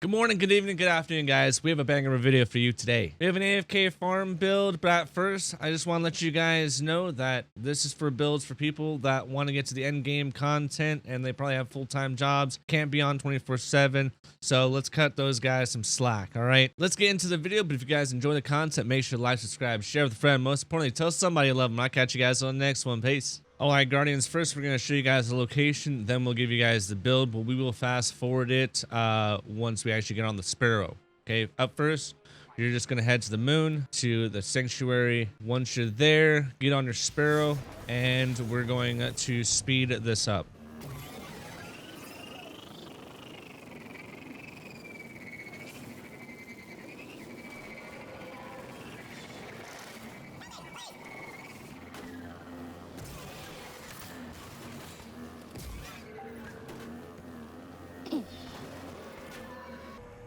Good morning, good evening, good afternoon, guys. We have a banger of a video for you today. We have an AFK farm build, but at first, I just want to let you guys know that this is for builds for people that want to get to the end game content and they probably have full-time jobs, can't be on 24/7. So let's cut those guys some slack, all right? Let's get into the video, but if you guys enjoy the content, make sure to like, subscribe, share with a friend. Most importantly, tell somebody you love them. I'll catch you guys on the next one. Peace. Alright, Guardians, first we're going to show you guys the location, then we'll give you guys the build, but we will fast forward it once we actually get on the Sparrow. Okay, up first, you're just going to head to the moon, to the sanctuary. Once you're there, get on your Sparrow, and we're going to speed this up.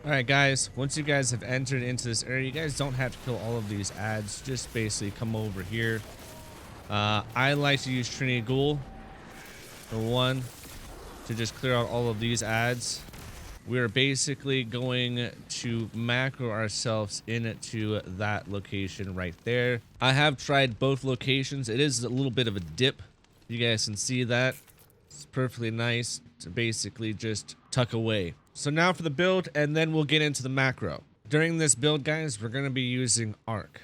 Alright guys, once you guys have entered into this area, you guys don't have to kill all of these ads, just basically come over here. I like to use Trinity Ghoul for one, to just clear out all of these ads. We're basically going to macro ourselves into that location right there. I have tried both locations. It is a little bit of a dip. You guys can see that. It's perfectly nice to basically just tuck away. So now for the build, and then we'll get into the macro. During this build, guys, we're going to be using Arc.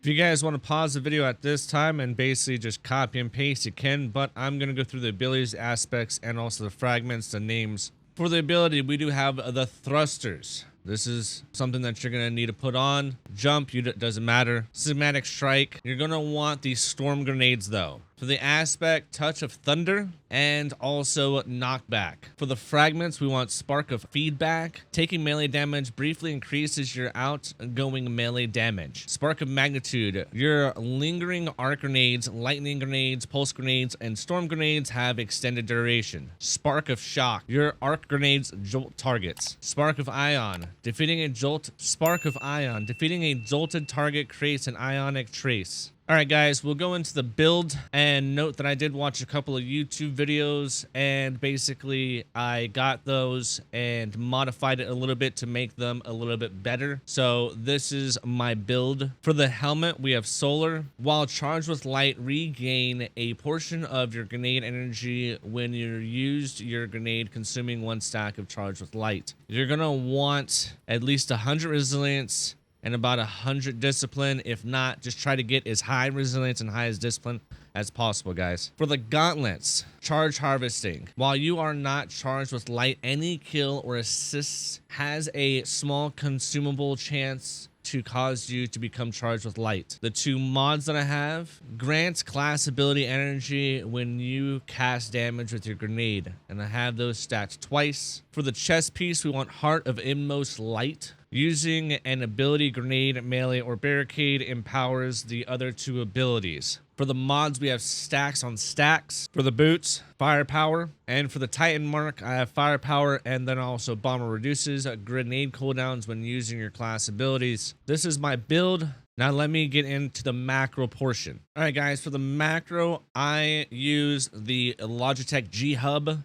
If you guys want to pause the video at this time and basically just copy and paste, you can, but I'm going to go through the abilities, aspects, and also the fragments, the names. For the ability, we do have the thrusters. This is something that you're going to need to put on. Jump, doesn't matter. Cinematic strike. You're going to want these storm grenades, though. For the aspect, touch of thunder, and also knockback. For the fragments, we want spark of feedback. Taking melee damage briefly increases your outgoing melee damage. Spark of magnitude. Your lingering arc grenades, lightning grenades, pulse grenades, and storm grenades have extended duration. Spark of shock. Your arc grenades jolt targets. Spark of ion. Defeating a spark of ion. Defeating a jolted target creates an ionic trace. Alright guys, we'll go into the build, and note that I did watch a couple of YouTube videos, and basically I got those and modified it a little bit to make them a little bit better. So this is my build. For the helmet, we have solar. While charged with light, regain a portion of your grenade energy when you used your grenade, consuming 1 stack of charged with light. You're gonna want at least 100 resilience and about 100 discipline. If not, just try to get as high resilience and high as discipline as possible, guys. For the gauntlets, charge harvesting. While you are not charged with light, any kill or assist has a small consumable chance to cause you to become charged with light. The 2 mods that I have grant class ability energy when you cast damage with your grenade, and I have those stacked twice. For the chest piece, we want Heart of Inmost Light. Using an ability, grenade, melee, or barricade empowers the other 2 abilities. For the mods, we have stacks on stacks. For the boots, firepower. And for the Titan mark, I have firepower, and then also bomber reduces grenade cooldowns when using your class abilities. This is my build. Now let me get into the macro portion. All right, guys, for the macro, I use the Logitech G Hub,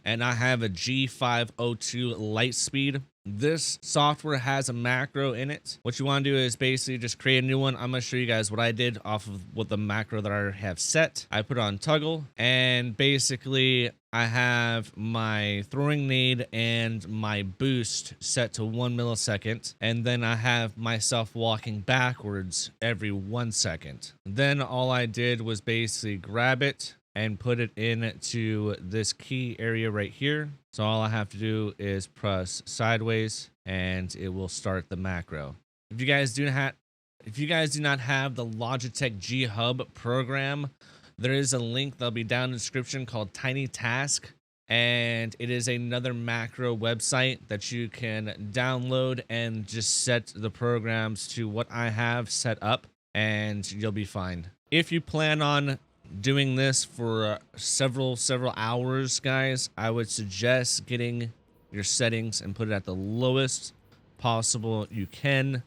and I have a G502 light speed. This software has a macro in it. What you want to do is basically just create a new one. I'm going to show you guys what I did off of what the macro that I have set. I put on toggle, and basically I have my throwing nade and my boost set to 1 millisecond. And then I have myself walking backwards every 1 second. Then all I did was basically grab it and put it into this key area right here. So all I have to do is press sideways and it will start the macro. If you guys do not have the Logitech G Hub program, there is a link that'll be down in the description called Tiny Task, and it is another macro website that you can download and just set the programs to what I have set up, and you'll be fine. If you plan on doing this for several hours, guys, I would suggest getting your settings and put it at the lowest possible you can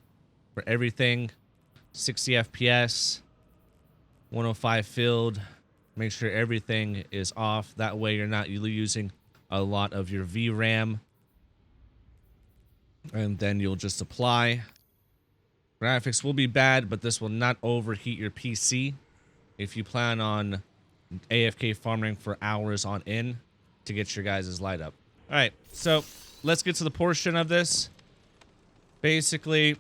for everything. 60 FPS, 105 filled. Make sure everything is off. That way you're not using a lot of your VRAM. And then you'll just apply. Graphics will be bad, but this will not overheat your PC if you plan on AFK farming for hours on end to get your guys' light up. All right, so let's get to the portion of this. Basically,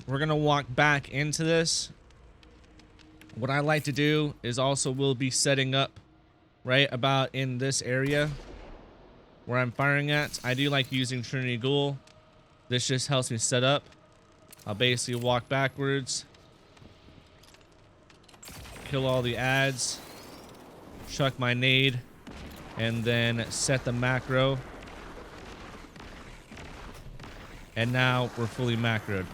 we're going to walk back into this. What I like to do is also we'll be setting up right about in this area where I'm firing at. I do like using Trinity Ghoul. This just helps me set up. I'll basically walk backwards, kill all the ads, chuck my nade, and then set the macro. And now we're fully macroed.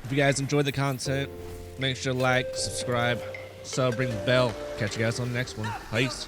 If you guys enjoyed the content, make sure to like, subscribe, sub, ring the bell. Catch you guys on the next one. Peace.